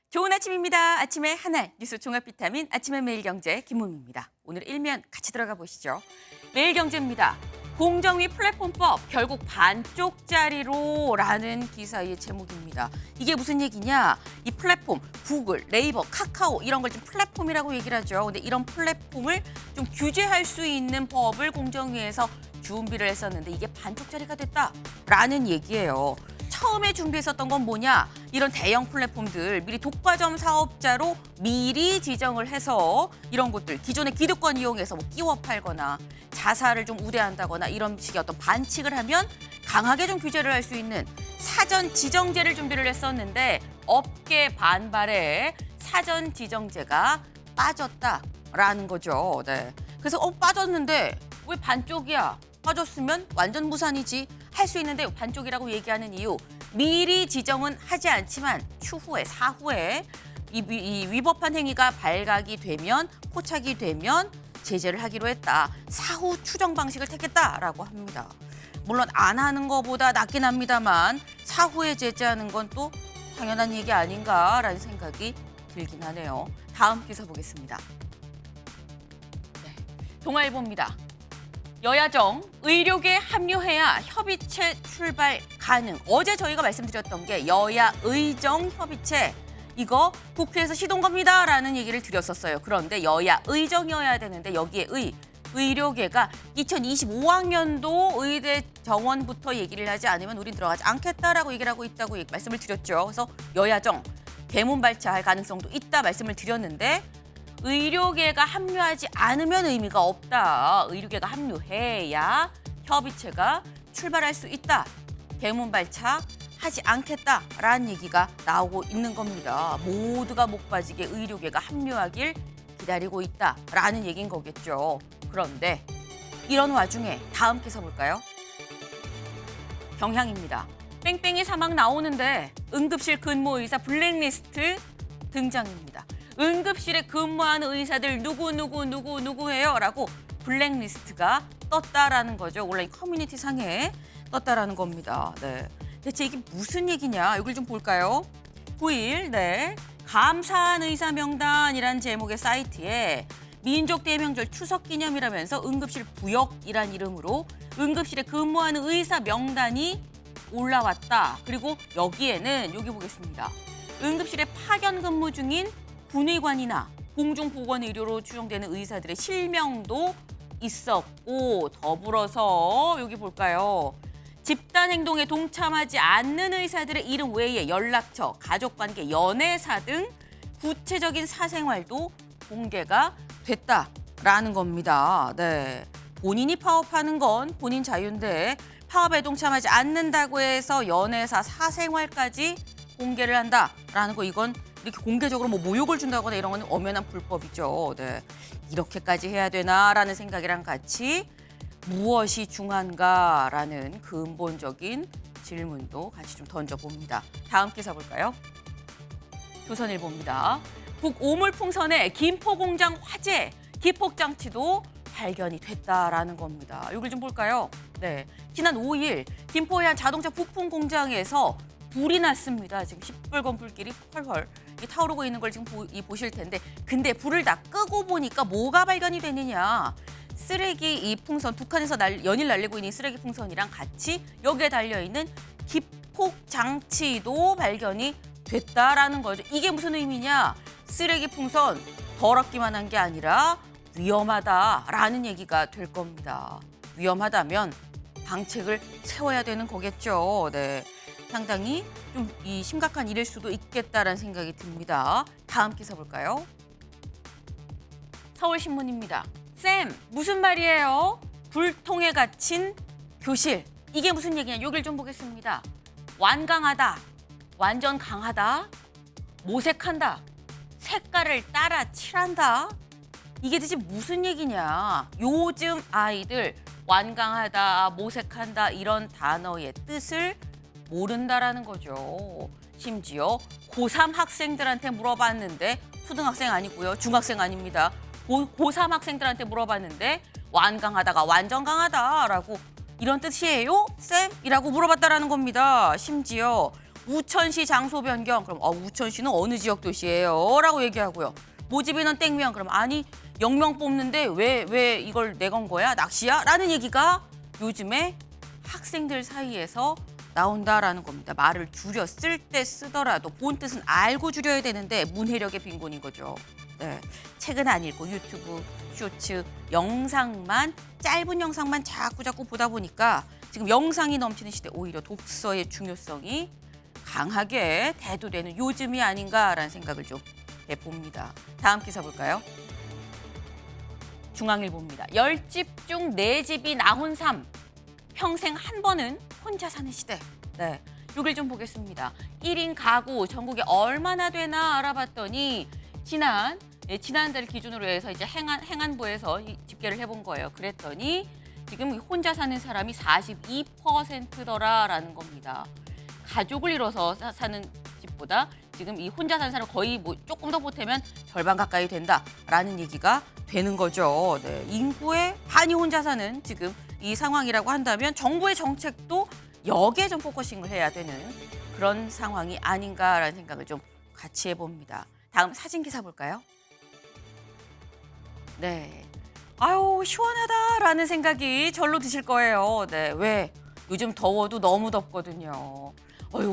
좋은 아침입니다. 아침의 하나 뉴스 종합 비타민 아침의 매일경제 김문미입니다. 오늘 일면 같이 들어가 보시죠. 매일경제입니다. 공정위 플랫폼법 결국 반쪽짜리로라는 기사의 제목입니다. 이게 무슨 얘기냐? 이 플랫폼 구글, 네이버, 카카오 이런 걸 좀 플랫폼이라고 얘기를 하죠. 근데 이런 플랫폼을 좀 규제할 수 있는 법을 공정위에서 준비를 했었는데 이게 반쪽짜리가 됐다라는 얘기예요. 처음에 준비했었던 건 뭐냐? 이런 대형 플랫폼들 미리 독과점 사업자로 미리 지정을 해서 이런 곳들 기존의 기득권 이용해서 뭐 끼워 팔거나 자사를 좀 우대한다거나 이런 식의 어떤 반칙을 하면 강하게 좀 규제를 할 수 있는 사전 지정제를 준비를 했었는데 업계 반발에 사전 지정제가 빠졌다라는 거죠. 네. 그래서 빠졌는데 왜 반쪽이야? 빠졌으면 완전 무산이지. 할 수 있는데 반쪽이라고 얘기하는 이유. 미리 지정은 하지 않지만 추후에 사후에 이 위법한 행위가 발각이 되면 포착이 되면 제재를 하기로 했다. 사후 추정 방식을 택했다라고 합니다. 물론 안 하는 것보다 낫긴 합니다만 사후에 제재하는 건 또 당연한 얘기 아닌가라는 생각이 들긴 하네요. 다음 기사 보겠습니다. 네, 동아일보입니다. 여야정, 의료계 합류해야 협의체 출발 가능. 어제 저희가 말씀드렸던 게 여야 의정 협의체. 이거 국회에서 시동 겁니다라는 얘기를 드렸었어요. 그런데 여야 의정이어야 되는데 여기에 의료계가 2025학년도 의대 정원부터 얘기를 하지 않으면 우린 들어가지 않겠다라고 얘기를 하고 있다고 말씀을 드렸죠. 그래서 여야정, 대문 발차할 가능성도 있다 말씀을 드렸는데 의료계가 합류하지 않으면 의미가 없다. 의료계가 합류해야 협의체가 출발할 수 있다. 대문 발차하지 않겠다라는 얘기가 나오고 있는 겁니다. 모두가 목 빠지게 의료계가 합류하길 기다리고 있다라는 얘기인 거겠죠. 그런데 이런 와중에 다음 기사 볼까요? 경향입니다. 뺑뺑이 사망 나오는데 응급실 근무 의사 블랙리스트 등장입니다. 응급실에 근무하는 의사들 누구예요? 라고 블랙리스트가 떴다라는 거죠. 온라인 커뮤니티 상에 떴다라는 겁니다. 네. 대체 이게 무슨 얘기냐? 이걸 좀 볼까요? 9일, 네. 감사한 의사 명단이란 제목의 사이트에 민족 대명절 추석 기념이라면서 응급실 부역이란 이름으로 응급실에 근무하는 의사 명단이 올라왔다. 그리고 여기에는 여기 보겠습니다. 응급실에 파견 근무 중인 군의관이나 공중보건의료로 추정되는 의사들의 실명도 있었고 더불어서 여기 볼까요? 집단 행동에 동참하지 않는 의사들의 이름 외에 연락처, 가족관계, 연애사 등 구체적인 사생활도 공개가 됐다라는 겁니다. 네, 본인이 파업하는 건 본인 자유인데 파업에 동참하지 않는다고 해서 연애사, 사생활까지 공개를 한다라는 거 이건 이렇게 공개적으로 뭐 모욕을 준다거나 이런 건 엄연한 불법이죠. 네, 이렇게까지 해야 되나라는 생각이랑 같이 무엇이 중요한가라는 근본적인 질문도 같이 좀 던져봅니다. 다음 기사 볼까요? 조선일보입니다. 북오물풍선에 김포공장 화재, 기폭장치도 발견이 됐다라는 겁니다. 이걸 좀 볼까요? 네, 지난 5일 김포의 한 자동차 부품 공장에서 불이 났습니다. 지금 시뻘건 불길이 펄펄 타오르고 있는 걸 지금 보실 텐데 근데 불을 다 끄고 보니까 뭐가 발견이 되느냐. 쓰레기 이 풍선, 북한에서 연일 날리고 있는 쓰레기 풍선이랑 같이 여기에 달려있는 기폭 장치도 발견이 됐다라는 거죠. 이게 무슨 의미냐. 쓰레기 풍선 더럽기만 한 게 아니라 위험하다라는 얘기가 될 겁니다. 위험하다면 방책을 세워야 되는 거겠죠. 네. 상당히 좀 심각한 일일 수도 있겠다라는 생각이 듭니다. 다음 기사 볼까요? 서울신문입니다. 쌤, 무슨 말이에요? 불통에 갇힌 교실. 이게 무슨 얘기냐? 여길 좀 보겠습니다. 완강하다, 완전 강하다, 모색한다, 색깔을 따라 칠한다. 이게 대체 무슨 얘기냐? 요즘 아이들 완강하다, 모색한다 이런 단어의 뜻을 모른다라는 거죠. 심지어 고3 학생들한테 물어봤는데 초등학생 아니고요. 중학생 아닙니다. 고3 학생들한테 물어봤는데 완강하다가 완전 강하다라고 이런 뜻이에요? 쌤? 이라고 물어봤다라는 겁니다. 심지어 우천시 장소 변경. 그럼 우천시는 어느 지역 도시예요? 라고 얘기하고요. 모집인원 땡명. 그럼 아니 영명 뽑는데 왜 이걸 내건 거야? 낚시야? 라는 얘기가 요즘에 학생들 사이에서 나온다라는 겁니다. 말을 줄여 쓸 때 쓰더라도 본 뜻은 알고 줄여야 되는데 문해력의 빈곤인 거죠. 네. 책은 안 읽고 유튜브, 쇼츠, 영상만 짧은 영상만 자꾸 보다 보니까 지금 영상이 넘치는 시대 오히려 독서의 중요성이 강하게 대두되는 요즘이 아닌가라는 생각을 좀 해봅니다. 다음 기사 볼까요? 중앙일보입니다. 10집 중 4집이 나훈삼. 평생 한 번은 혼자 사는 시대. 네, 여길 좀 보겠습니다. 1인 가구 전국에 얼마나 되나 알아봤더니 지난달 기준으로 해서 이제 행안부에서 집계를 해본 거예요. 그랬더니 지금 혼자 사는 사람이 42%더라라는 겁니다. 가족을 이뤄서 사는 집보다 지금 이 혼자 사는 사람 거의 뭐 조금 더 보태면 절반 가까이 된다라는 얘기가 되는 거죠. 네, 인구의 반이 혼자 사는 지금 이 상황이라고 한다면 정부의 정책도 여기에 좀 포커싱을 해야 되는 그런 상황이 아닌가라는 생각을 좀 같이 해봅니다. 다음 사진 기사 볼까요? 네, 아유 시원하다라는 생각이 절로 드실 거예요. 네, 왜? 요즘 더워도 너무 덥거든요.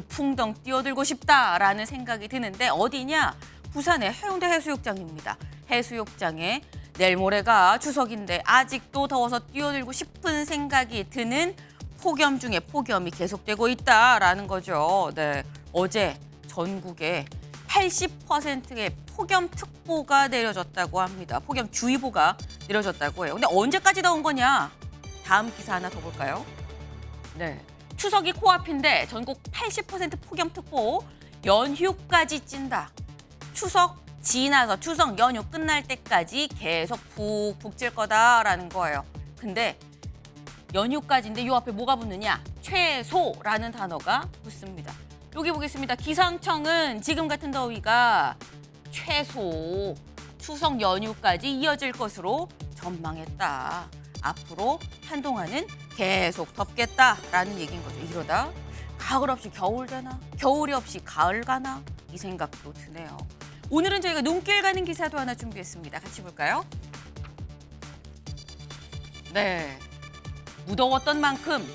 풍덩 뛰어들고 싶다라는 생각이 드는데 어디냐? 부산의 해운대 해수욕장입니다. 해수욕장에 내일 모레가 추석인데 아직도 더워서 뛰어들고 싶은 생각이 드는 폭염 중에 폭염이 계속되고 있다라는 거죠. 네, 어제 전국에 80%의 폭염특보가 내려졌다고 합니다. 폭염주의보가 내려졌다고 해요. 근데 언제까지 더운 거냐? 다음 기사 하나 더 볼까요? 네, 추석이 코앞인데 전국 80% 폭염특보 연휴까지 찐다. 추석 지나서 추석 연휴 끝날 때까지 계속 푹푹 찔 거다라는 거예요. 근데 연휴까지인데 요 앞에 뭐가 붙느냐? 최소라는 단어가 붙습니다. 여기 보겠습니다. 기상청은 지금 같은 더위가 최소 추석 연휴까지 이어질 것으로 전망했다. 앞으로 한동안은 계속 덥겠다라는 얘기인 거죠. 이러다 가을 없이 겨울 되나? 겨울이 없이 가을 가나? 이 생각도 드네요. 오늘은 저희가 눈길 가는 기사도 하나 준비했습니다. 같이 볼까요? 네, 무더웠던 만큼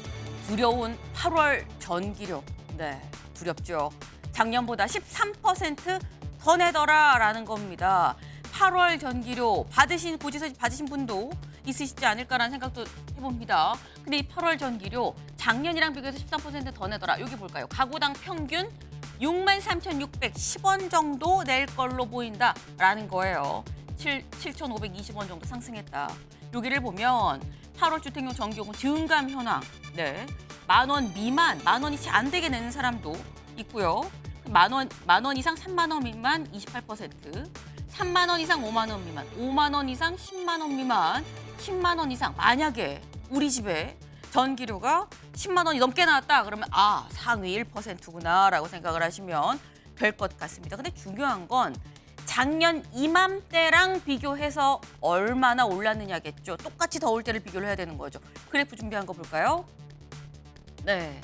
두려운 8월 전기료. 네, 두렵죠. 작년보다 13% 더 내더라라는 겁니다. 8월 전기료 고지서 받으신 분도 있으시지 않을까라는 생각도 해봅니다. 근데 이 8월 전기료 작년이랑 비교해서 13% 더 내더라. 여기 볼까요? 가구당 평균 63,610원 정도 낼 걸로 보인다라는 거예요. 7,520원 정도 상승했다. 여기를 보면 8월 주택용 전기요금 증감 현황. 네, 만 원 미만, 만 원이 안 되게 내는 사람도 있고요. 만 원 이상 3만 원 미만 28%, 3만 원 이상 5만 원 미만, 5만 원 이상 10만 원 미만, 10만 원 이상. 만약에 우리 집에 전기료가 10만 원이 넘게 나왔다 그러면 상위 1%구나라고 생각을 하시면 될 것 같습니다. 근데 중요한 건 작년 이맘때랑 비교해서 얼마나 올랐느냐겠죠. 똑같이 더울 때를 비교를 해야 되는 거죠. 그래프 준비한 거 볼까요? 네,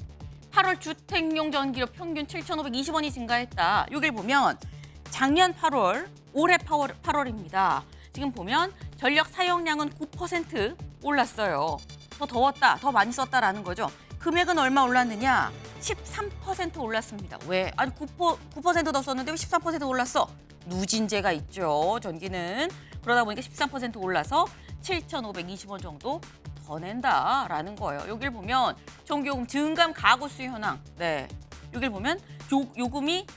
8월 주택용 전기료 평균 7,520원이 증가했다. 여길 보면 작년 8월, 올해 8월입니다. 지금 보면 전력 사용량은 9% 올랐어요. 더 더웠다, 더 많이 썼다라는 거죠. 금액은 얼마 올랐느냐? 13% 올랐습니다. 왜? 아니 9% 더 썼는데 왜 13% 올랐어? 누진제가 있죠, 전기는. 그러다 보니까 13% 올라서 7,520원 정도 더 낸다라는 거예요. 여기를 보면 전기요금 증감 가구 수요 현황. 네, 여기를 보면 요금이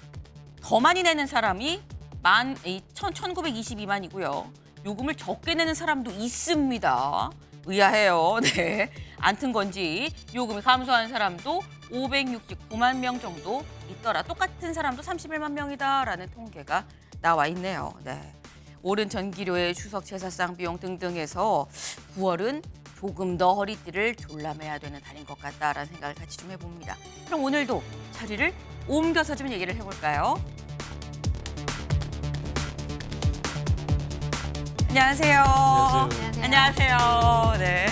더 많이 내는 사람이 1,922만이고요. 요금을 적게 내는 사람도 있습니다. 의아해요. 네, 안 튼 건지 요금이 감소하는 사람도 569만 명 정도 있더라. 똑같은 사람도 31만 명이다라는 통계가 나와 있네요. 네, 오른 전기료의 추석 제사상 비용 등등해서 9월은 조금 더 허리띠를 졸라매야 되는 달인 것 같다라는 생각을 같이 좀 해봅니다. 그럼 오늘도 자리를 옮겨서 좀 얘기를 해볼까요? 안녕하세요. 안녕하세요. 안녕하세요. 네.